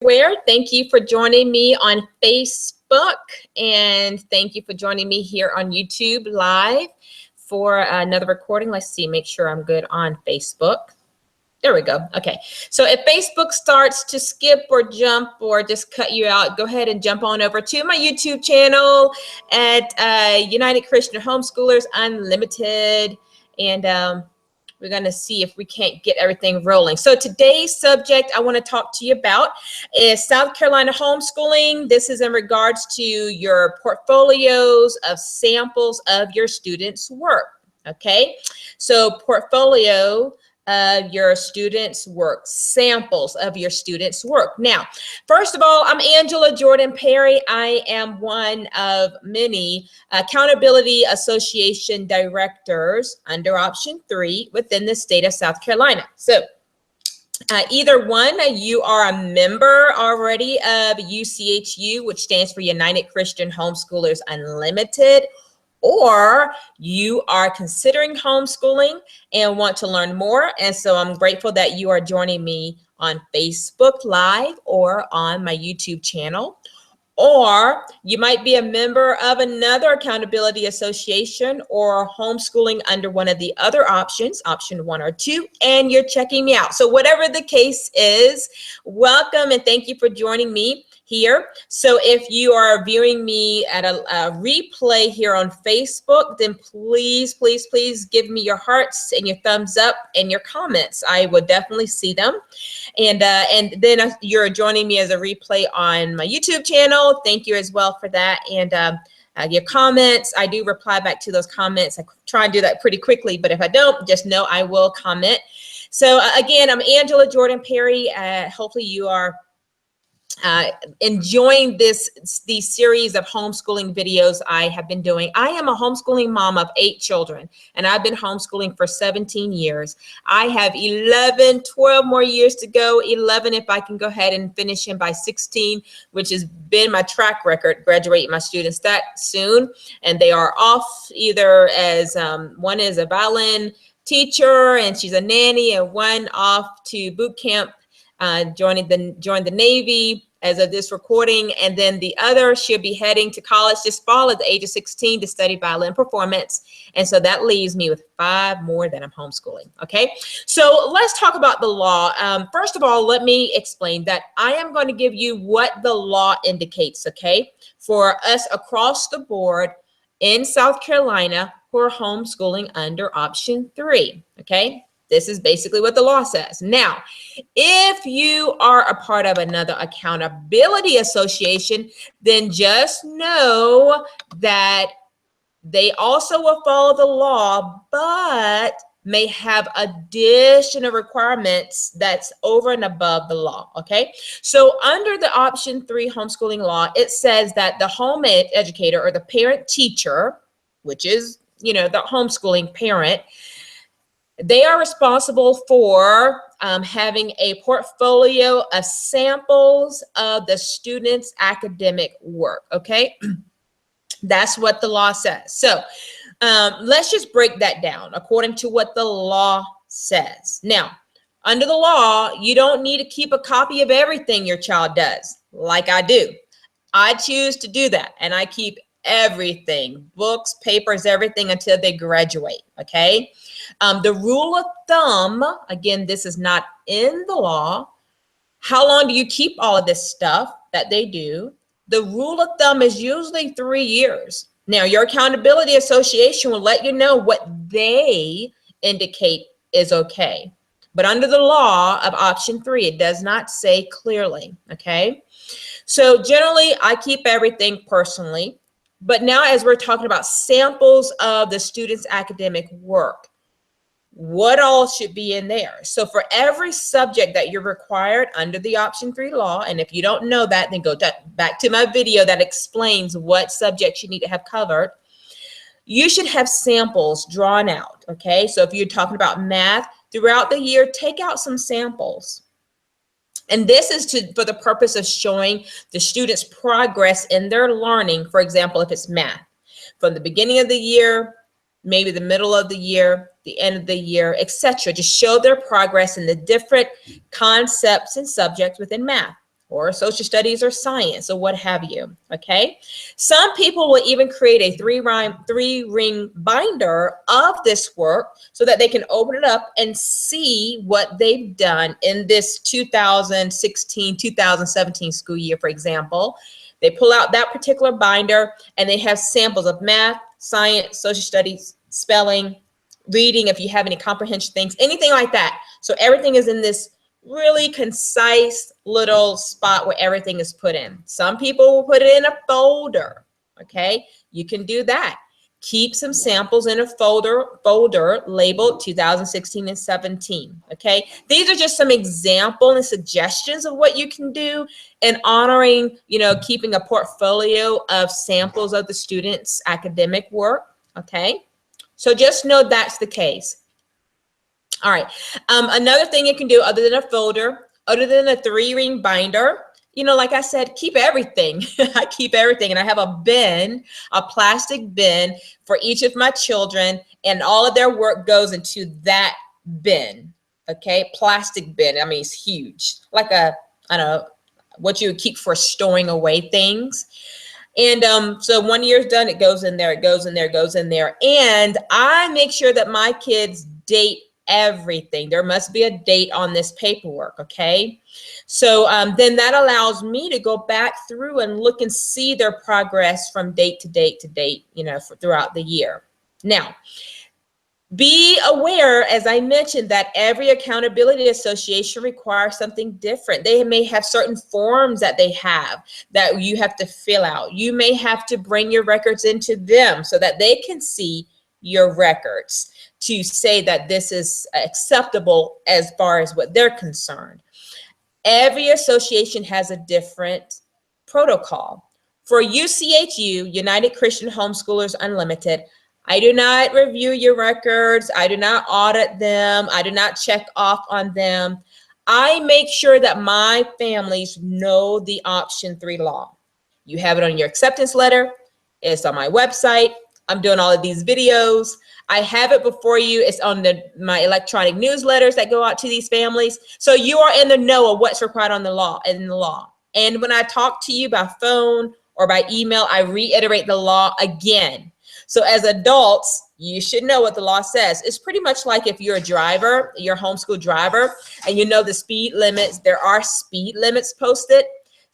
everywhere. Thank you for joining me on Facebook, and thank you for joining me here on YouTube Live for another recording. Let's see, make sure I'm good on Facebook. There we go. Okay. So if Facebook starts to skip or jump or just cut you out, go ahead and jump on over to my YouTube channel at United Christian Homeschoolers Unlimited. And we're going to see if we can't get everything rolling. So today's subject I want to talk to you about is South Carolina homeschooling. This is in regards to your portfolios of samples of your students' work. Okay. So portfolio of your students' work, samples of your students' work. Now, first of all, I'm Angela Jordan Perry. I am one of many Accountability Association directors under Option 3 within the state of South Carolina. So either one, you are a member already of UCHU, which stands for United Christian Homeschoolers Unlimited, or you are considering homeschooling and want to learn more. And so I'm grateful that you are joining me on Facebook Live or on my YouTube channel. Or you might be a member of another accountability association or homeschooling under one of the other options, option 1 or 2, and you're checking me out. So whatever the case is, welcome and thank you for joining me here. So if you are viewing me at a replay here on Facebook, then please, please, please give me your hearts and your thumbs up and your comments. I will definitely see them. And then you're joining me as a replay on my YouTube channel. Thank you as well for that. And your comments, I do reply back to those comments. I try and do that pretty quickly, but if I don't, just know I will comment. So again, I'm Angela Jordan Perry. Hopefully you are enjoying these series of homeschooling videos I have been doing. I am a homeschooling mom of 8 children, and I've been homeschooling for 17 years. I have 12 more years to go, 11 if I can go ahead and finish him by 16, which has been my track record, graduating my students that soon. And they are off either as one is a violin teacher and she's a nanny, and one off to boot camp, joined the Navy as of this recording, and then the other she'll be heading to college this fall at the age of 16 to study violin performance. And so that leaves me with 5 more that I'm homeschooling. Okay, so let's talk about the law. First of all, let me explain that I am going to give you what the law indicates, okay, for us across the board in South Carolina who are homeschooling under option 3. Okay. This is basically what the law says. Now, if you are a part of another accountability association, then just know that they also will follow the law, but may have additional requirements that's over and above the law, okay? So under the option 3 homeschooling law, it says that the home educator or the parent teacher, which is, the homeschooling parent, they are responsible for having a portfolio of samples of the student's academic work, okay? That's what the law says. So let's just break that down according to what the law says. Now, under the law, you don't need to keep a copy of everything your child does, like I do. I choose to do that, and I keep everything, books, papers, everything until they graduate, okay? The rule of thumb, again, this is not in the law. How long do you keep all of this stuff that they do? The rule of thumb is usually 3 years. Now, your accountability association will let you know what they indicate is okay. But under the law of option 3, it does not say clearly, okay? So generally, I keep everything personally. But now as we're talking about samples of the student's academic work, what all should be in there? So for every subject that you're required under the option 3 law, and if you don't know that, then go back to my video that explains what subjects you need to have covered, you should have samples drawn out, okay? So if you're talking about math, throughout the year, take out some samples. And this is for the purpose of showing the students' progress in their learning. For example, if it's math, from the beginning of the year, maybe the middle of the year, the end of the year, etc. Just show their progress in the different concepts and subjects within math. or social studies or science or what have you, okay? Some people will even create a three-ring binder of this work so that they can open it up and see what they've done in this 2016-2017 school year, for example. They pull out that particular binder and they have samples of math, science, social studies, spelling, reading, if you have any comprehension things, anything like that. So everything is in this really concise little spot where everything is put in. Some people will put it in a folder, okay? You can do that. Keep some samples in a folder labeled 2016 and 17, okay? These are just some examples and suggestions of what you can do in honoring, you know, keeping a portfolio of samples of the students' academic work, okay? So just know that's the case. All right, another thing you can do other than a folder, other than a three-ring binder, you know, like I said, keep everything. I keep everything, and I have a bin, a plastic bin for each of my children, and all of their work goes into that bin, okay? Plastic bin, I mean, it's huge, like a, I don't know, what you would keep for storing away things. And so 1 year's done, it goes in there, it goes in there, it goes in there. And I make sure that my kids date everything. There must be a date on this paperwork, okay? So then that allows me to go back through and look and see their progress from date to date to date, you know, throughout the year. Now, be aware, as I mentioned, that every accountability association requires something different. They may have certain forms that they have that you have to fill out. You may have to bring your records into them so that they can see your records to say that this is acceptable as far as what they're concerned. Every association has a different protocol. For UCHU, United Christian Homeschoolers Unlimited, I do not review your records. I do not audit them. I do not check off on them. I make sure that my families know the Option 3 law. You have it on your acceptance letter. It's on my website. I'm doing all of these videos. I have it before you. It's on my electronic newsletters that go out to these families. So you are in the know of what's required on the law, in the law. And when I talk to you by phone or by email, I reiterate the law again. So as adults, you should know what the law says. It's pretty much like if you're a driver, you're a homeschool driver, and you know the speed limits. There are speed limits posted.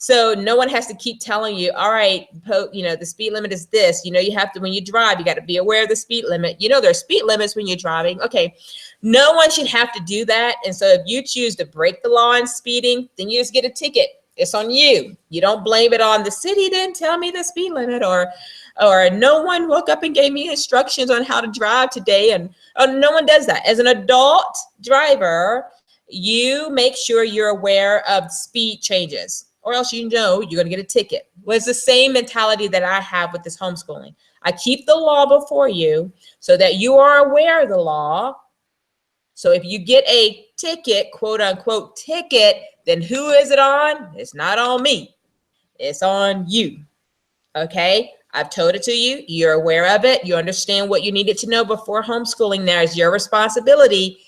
So no one has to keep telling you, all right, you know, the speed limit is this. You know, you have to, when you drive, you got to be aware of the speed limit. You know, there's speed limits when you're driving. Okay, no one should have to do that. And so if you choose to break the law in speeding, then you just get a ticket. It's on you. You don't blame it on the city, then tell me the speed limit, or no one woke up and gave me instructions on how to drive today. And no one does that. As an adult driver, you make sure you're aware of speed changes, or else you know you're going to get a ticket. Well, it's the same mentality that I have with this homeschooling. I keep the law before you so that you are aware of the law. So if you get a ticket, quote unquote ticket, then who is it on? It's not on me. It's on you. Okay? I've told it to you. You're aware of it. You understand what you needed to know before homeschooling. There is your responsibility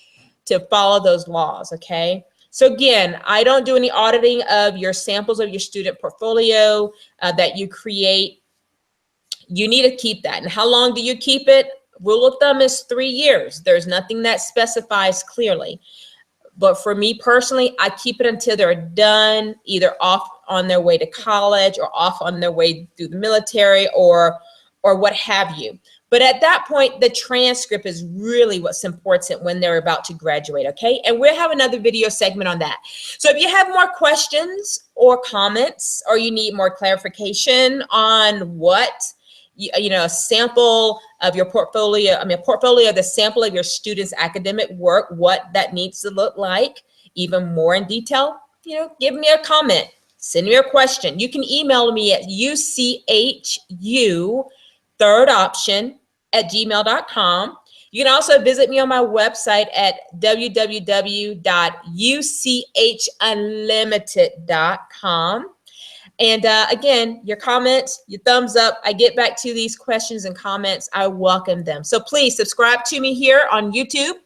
to follow those laws. Okay? So again, I don't do any auditing of your samples of your student portfolio that you create. You need to keep that. And how long do you keep it? Rule of thumb is 3 years. There's nothing that specifies clearly. But for me personally, I keep it until they're done, either off on their way to college or off on their way through the military or what have you. But at that point, the transcript is really what's important when they're about to graduate, okay? And we'll have another video segment on that. So if you have more questions or comments, or you need more clarification on what, you know, a sample of your portfolio, a portfolio of the sample of your students' academic work, what that needs to look like, even more in detail, you know, give me a comment, send me a question. You can email me at UCHUThirdOption@gmail.com. You can also visit me on my website at www.UCHUnlimited.com. And again, your comments, your thumbs up, I get back to these questions and comments. I welcome them. So please subscribe to me here on YouTube.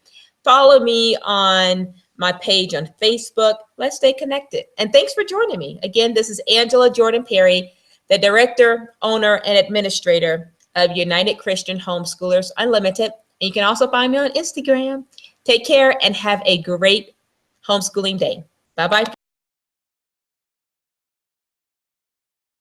Follow me on my page on Facebook. Let's stay connected. And thanks for joining me. Again, this is Angela Jordan Perry, the director, owner, and administrator of United Christian Homeschoolers Unlimited. And you can also find me on Instagram. Take care and have a great homeschooling day. Bye-bye.